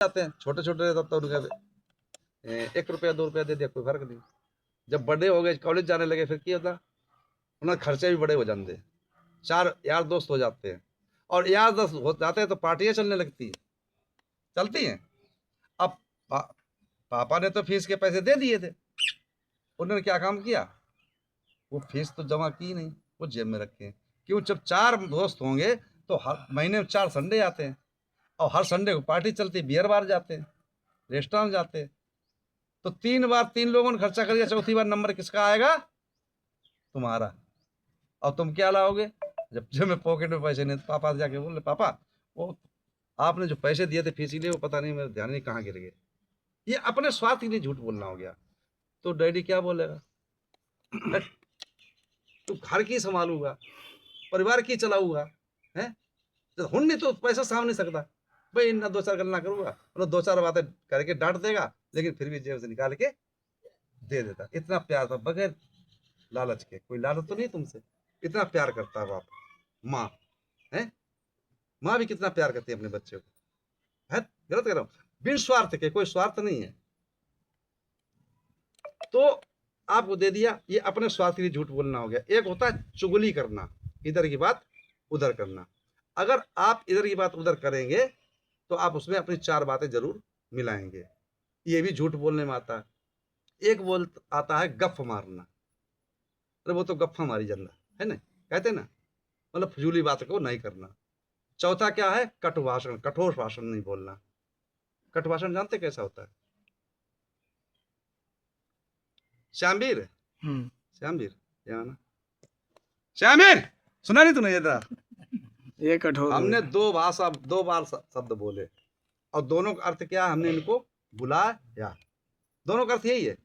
जाते हैं, छोटे छोटे रहता तो उनका 1 रुपया 2 रुपया दे दिया, कोई फर्क नहीं। जब बड़े हो गए, कॉलेज जाने लगे, फिर क्या होता, उनके खर्चे भी बड़े हो जाते हैं, 4 यार दोस्त हो जाते हैं, और यार दोस्त हो जाते हैं तो पार्टियां चलने लगती है, चलती हैं। अब पापा ने तो फीस के पैसे दे दिए थे, उन्होंने क्या काम किया, वो फीस तो जमा की नहीं, वो जेब में रखे। क्यों, जब 4 दोस्त होंगे तो हर महीने में 4 संडे आते हैं, और हर संडे को पार्टी चलती है, बियर बार जाते हैं, रेस्टोरेंट जाते हैं। तो 3 बार 3 लोगों ने खर्चा कर दिया, चौथी बार नंबर किसका आएगा, तुम्हारा। और तुम क्या लाओगे, जब मैं पॉकेट में पैसे नहीं, तो पापा से जाके बोले, पापा वो आपने जो पैसे दिए थे फीस के लिए, वो पता नहीं मेरे ध्यान नहीं कहाँ गिर गए। ये अपने स्वार्थ के लिए झूठ बोलना हो गया। तो डैडी क्या बोलेगा, तू घर की संभालूगा, परिवार की चलाऊगा, है हुन नहीं तो पैसा सामने नहीं सकता भाई, इतना 2 4 गलना करूंगा, मतलब 2 4 बातें करके डांट देगा, लेकिन फिर भी जेब से निकाल के दे देता। इतना प्यार था, बगैर लालच के। कोई लालच तो नहीं तुमसे, इतना प्यार करता बाप। माँ है, माँ भी कितना प्यार करती है अपने बच्चे को, है गलत कह रहा हूँ, बिन स्वार्थ के, कोई स्वार्थ नहीं है। तो आपको दे दिया, ये अपने स्वार्थ के लिए झूठ बोलना हो गया। एक होता है चुगली करना, इधर की बात उधर करना। अगर आप इधर की बात उधर करेंगे तो आप उसमें अपनी 4 बातें जरूर मिलाएंगे, ये भी झूठ बोलने में आता है। एक बोल आता है गप मारना, अरे वो तो गप्फा मारी जंदा है ना, कहते ना, मतलब फजूली बात को नहीं करना। चौथा क्या है, कट भाषण, कठोर भाषण नहीं बोलना। कट भाषण जानते कैसा होता है, श्यामवीर, श्यामवीर यहाँ ना, श्यामवीर सुना नहीं तूने, ये कठोर, हमने 2 बार शब्द बोले, और दोनों का अर्थ क्या है, हमने इनको बुलाया। दोनों का अर्थ यही है,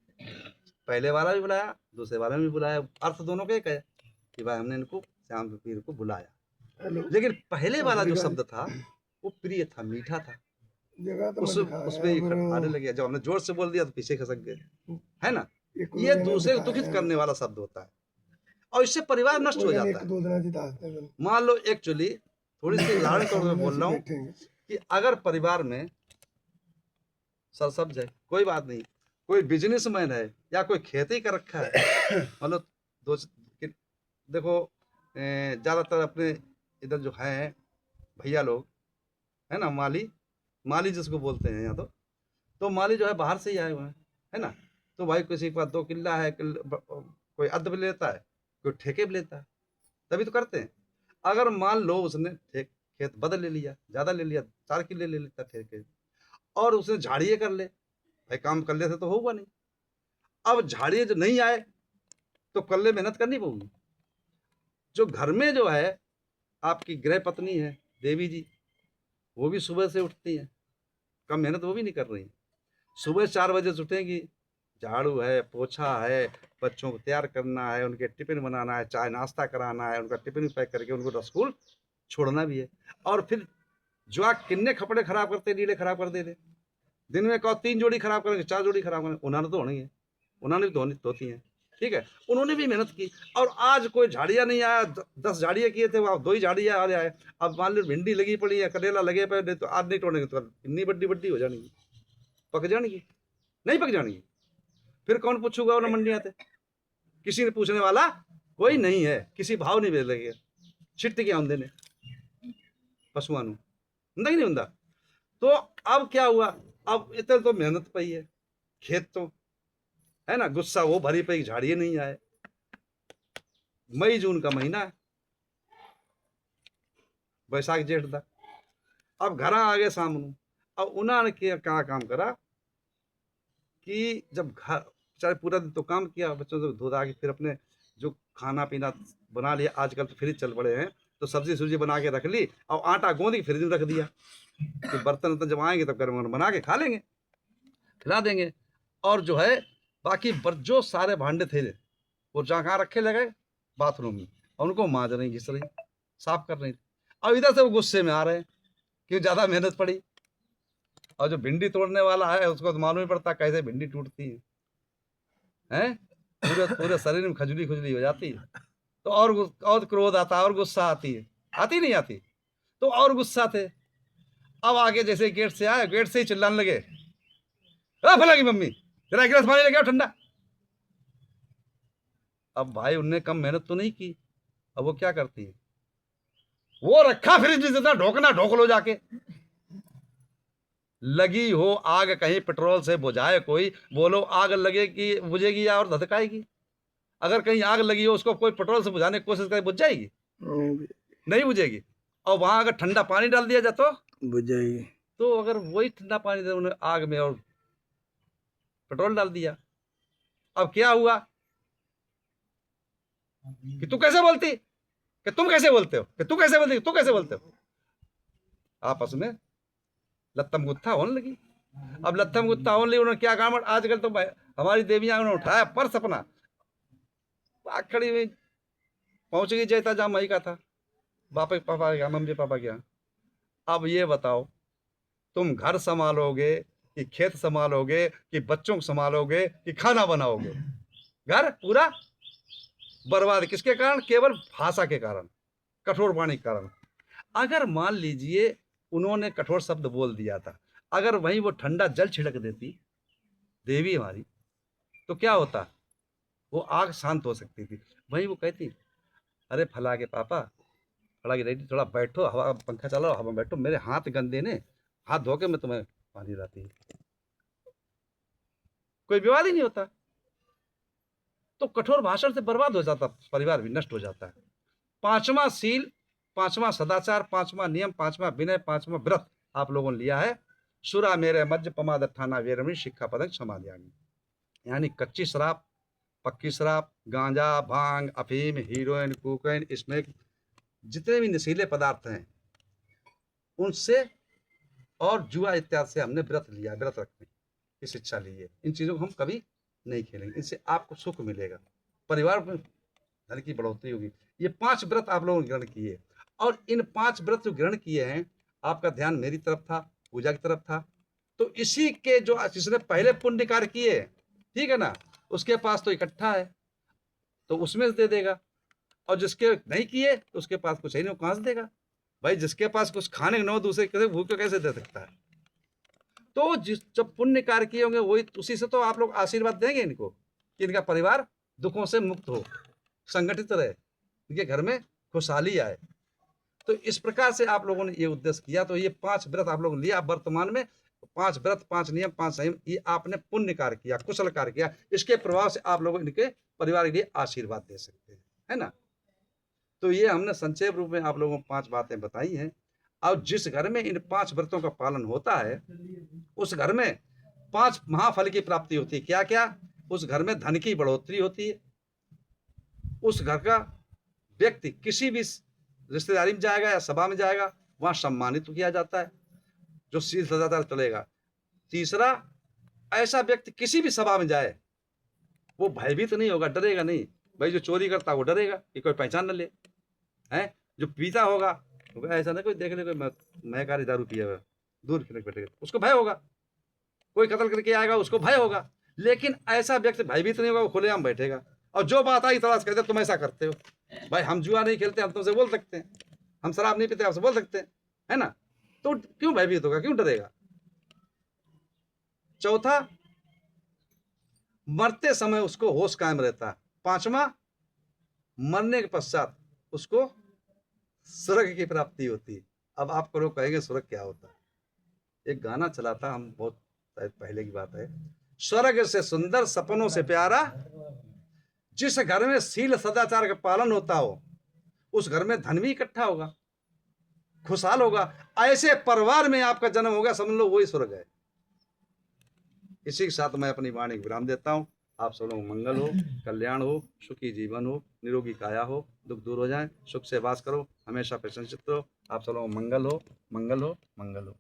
पहले वाला भी बुलाया, दूसरे वाला भी बुलाया, अर्थ दोनों का एक है कि भाई हमने इनको श्यामवीर को बुलाया। लेकिन पहले वाला जो शब्द था वो प्रिय था, मीठा था, उसमें आने लगे। जब हमने जोर से बोल दिया तो पीछे खसक गए, है ना। ये दूसरे को दुखित करने वाला शब्द होता है, और इससे परिवार नष्ट हो जाता है। मान लो एक्चुअली, थोड़ी सी उदाहरण के तौर पे बोल रहा हूँ कि अगर परिवार में सरसब्ज है, कोई बात नहीं, कोई बिजनेसमैन है या कोई खेती कर रखा है, मतलब देखो ज्यादातर अपने इधर जो है भैया लोग, है ना, माली जिसको बोलते हैं यहाँ, तो माली जो है बाहर से ही आए हुए हैं, है ना। तो भाई किसी के पास 2 किल्ला है, कोई अद्ध भी लेता है, कोई ठेके भी लेता है, तभी तो करते हैं। अगर मान लो उसने खेत बदल ले लिया, ज्यादा ले लिया, 4 किल्ले ले लेता ठेके, और उसने झाड़िए कर ले, भाई काम कर ले तो होगा नहीं। अब झाड़िए जो नहीं आए तो कल्ले मेहनत करनी पड़ेगी। जो घर में जो है आपकी गृह पत्नी है देवी जी, वो भी सुबह से उठती है, कम मेहनत वो भी नहीं कर रही। सुबह 4 बजे से उठेंगी, झाड़ू है, पोछा है, बच्चों को तैयार करना है, उनके टिफिन बनाना है, चाय नाश्ता कराना है, उनका टिफिन पैक करके उनको स्कूल छोड़ना भी है। और फिर जो किन्ने कपड़े खराब करते, लीड़े खराब कर देते, दिन में कहो 3 जोड़ी खराब करेंगे, 4 जोड़ी खराब करेंगे, उन्होंने तो होनी है, उन्होंने भी धोती हैं, ठीक है, उन्होंने भी मेहनत की। और आज कोई झाड़िया नहीं आया, 10 झाड़ियाँ किए थे, वहाँ 2 ही झाड़ियाँ आ आए। अब मान लो भिंडी लगी पड़ी है, करेला लगे पे, तो आज नहीं तोड़ेंगे तो इतनी बड्डी बड्डी हो जाएगी, पक जाएगी, नहीं पक जाएगी, फिर कौन पूछूगा उन्हें मंडी आते, किसी ने पूछने वाला कोई नहीं है, किसी भाव नहीं मिल लगे, छिट क्या होंगे ने पशुओं होंगे नहीं होंगे। तो अब क्या हुआ, अब इतने तो मेहनत पई है, खेत तो है ना, गुस्सा वो भरी पई, झाड़िए नहीं आए। मई जून का महीना है, बैसाख जेठ था। अब घर आ गए सामने, अब उन्होंने क्या काम करा कि जब घर चाहे पूरा दिन तो काम किया, बच्चों से धो धा के फिर अपने जो खाना पीना बना लिया, आजकल तो फ्रिज चल पड़े हैं, तो सब्जी सुब्जी बना के रख ली, और आटा गूंद के फ्रिज में रख दिया कि बर्तन जब आएंगे तब गर्म बना के खा लेंगे, खिला देंगे। और जो है बाकी जो सारे भांडे थे वो जहाँ रखे लगे बाथरूम में, और उनको मांज रही, घिस रही, साफ कर रही। अब इधर से वो गुस्से में आ रहे हैं कि ज़्यादा मेहनत पड़ी। और जो भिंडी तोड़ने वाला है उसको तो मालूम ही पड़ता कैसे भिंडी टूटती है, हैं, पूरे पूरे शरीर में खजुली खुजली हो जाती है। तो और क्रोध आता है, और गुस्सा आती है, आती नहीं आती, तो और गुस्सा थे। अब आगे जैसे गेट से आए, गेट से ही चिल्लाने लगे, फला की मम्मी जरा एक गिलास पानी लेके आओ ठंडा। अब भाई उनने कम मेहनत तो नहीं की, अब वो क्या करती है, वो रखा फ्रिज में जितना ढोकना ढोक लो जाके। लगी हो आग कहीं पेट्रोल से बुझाए कोई, बोलो आग लगेगी बुझेगी या और धधकाएगी? अगर कहीं आग लगी हो उसको कोई पेट्रोल से बुझाने की कोशिश करे, बुझ जाएगी? नहीं बुझेगी। और वहां अगर ठंडा पानी डाल दिया जाए तो बुझ जाएगी। तो अगर वही ठंडा पानी दे उन्हें आग में और पेट्रोल डाल दिया, अब क्या हुआ कि तू कैसे बोलती, कि तुम कैसे बोलते हो, कि तू कैसे बोलती, तू कैसे बोलते हो, आपस में लत्तम गुत्था होने लगी। अब लत्तम गुत्था होने लगी, उन्होंने क्या काम, आजकल तो हमारी देवियां उन्होंने उठाया पर्स अपना, खड़ी हुई पहुंच गई जैता जहां मई का था, पापा पापा गया, मम्मी पापा गया। अब ये बताओ तुम घर संभालोगे कि खेत संभालोगे कि बच्चों को संभालोगे कि खाना बनाओगे? घर पूरा बर्बाद किसके कारण? केवल भाषा के कारण, कठोर वाणी के कारण। अगर मान लीजिए उन्होंने कठोर शब्द बोल दिया था, अगर वहीं वो ठंडा जल छिड़क देती देवी हमारी, तो क्या होता, वो आग शांत हो सकती थी। वहीं वो कहती, अरे फला के पापा, फला की रेडी, थोड़ा बैठो, हवा पंखा चलाओ, हवा में बैठो, मेरे हाथ गंदे ने, हाथ धो के मैं तुम्हें पानी लाती है, कोई विवाद ही नहीं होता। तो कठोर भाषण से बर्बाद हो जाता, परिवार भी नष्ट हो जाता है। पांचवा सील, पांचवा सदाचार, पांचवा नियम, पांचवा विनय, पांचवा व्रत आप लोगों ने लिया है, सुरा मेरे मध्य पमाद अठाना वेरमणि शिक्षा पदक समाध्यानी। यानी कच्ची शराब, पक्की शराब, गांजा, भांग, अफीम, हीरोइन, कोकेन, स्मोक, जितने भी नशीले पदार्थ हैं उनसे और जुआ इत्यादि से हमने व्रत लिया, व्रत रखने की शिक्षा ली है। इन चीजों को हम कभी नहीं खेलेंगे, इनसे आपको सुख मिलेगा, परिवार में धन की बढ़ोतरी होगी। ये 5 व्रत आप लोगों ने ग्रहण किए, और इन 5 व्रत जो ग्रहण किए हैं, आपका ध्यान मेरी तरफ था, पूजा की तरफ था, तो इसी के जो जिसने पहले पुण्य कार्य किए, ठीक है ना, उसके पास तो इकट्ठा है, तो उसमें से दे देगा, और जिसके नहीं किए तो उसके पास कुछ है नहीं, वो कहां से देगा भाई? जिसके पास कुछ खाने न हो, दूसरे कैसे भूखे कैसे दे सकता है? तो जिस जब पुण्य कार्य किए होंगे वही, उसी से तो आप लोग आशीर्वाद देंगे इनको कि इनका परिवार दुखों से मुक्त हो, संगठित रहे, इनके घर में खुशहाली आए। तो इस प्रकार से आप लोगों ने ये उद्देश्य किया। तो ये 5 व्रत आप लोगों ने लिया वर्तमान में, 5 व्रत, 5 नियम, 5 संयम, ये आपने पुण्य कार्य किया, कुशल कार्य किया, इसके प्रभाव से आप लोग इनके परिवार के लिए आशीर्वाद दे सकते हैं, है ना। तो ये हमने संक्षेप रूप में आप लोगों को 5 बातें बताई हैं। और जिस घर में इन 5 व्रतों का पालन होता है उस घर में 5 महाफल की प्राप्ति होती है। क्या क्या? उस घर में धन की बढ़ोतरी होती है, उस घर का व्यक्ति किसी भी रिश्तेदारी में जाएगा या सभा में जाएगा वहां सम्मानित किया जाता है, जो शील सदाचार चलेगा। तीसरा, ऐसा व्यक्ति किसी भी सभा में जाए वो भयभीत नहीं होगा, डरेगा नहीं। भाई जो चोरी करता है वो डरेगा कि कोई पहचान न ले, है जो पीता होगा तो ऐसा ना कोई देखने कोई महकारी दारू पिया हुआ दूर फिर बैठेगा, उसको भय होगा। कोई कत्ल करके आएगा उसको भय होगा। लेकिन ऐसा व्यक्ति भयभीत नहीं होगा, वो खुलेआम बैठेगा और जो बात आई तलाश कहते तुम ऐसा करते हो, भाई हम जुआ नहीं खेलते, हम तुमसे बोल सकते हैं, हम शराब नहीं पीते, आपसे बोल सकते हैं, है ना। तो क्यों भयभीत होगा, क्यों डरेगा। चौथा, मरते समय उसको होश कायम रहता है। पांचवा, मरने के पश्चात उसको स्वर्ग की प्राप्ति होती है। अब आपको लोग कहेंगे स्वर्ग क्या होता है। एक गाना चला था, हम बहुत पहले की बात है, स्वर्ग से सुंदर सपनों से प्यारा, जिस घर में शील सदाचार का पालन होता हो उस घर में धन भी इकट्ठा होगा, खुशहाल होगा। ऐसे परिवार में आपका जन्म होगा, समझ लो वही स्वर्ग है। इसी के साथ मैं अपनी वाणी विराम देता हूँ। आप सब लोग मंगल हो, कल्याण हो, सुखी जीवन हो, निरोगी काया हो, दुख दूर हो जाए, सुख से वास करो, हमेशा प्रसन्नचित्त रहो। आप सब लोग मंगल हो, मंगल हो, मंगल हो।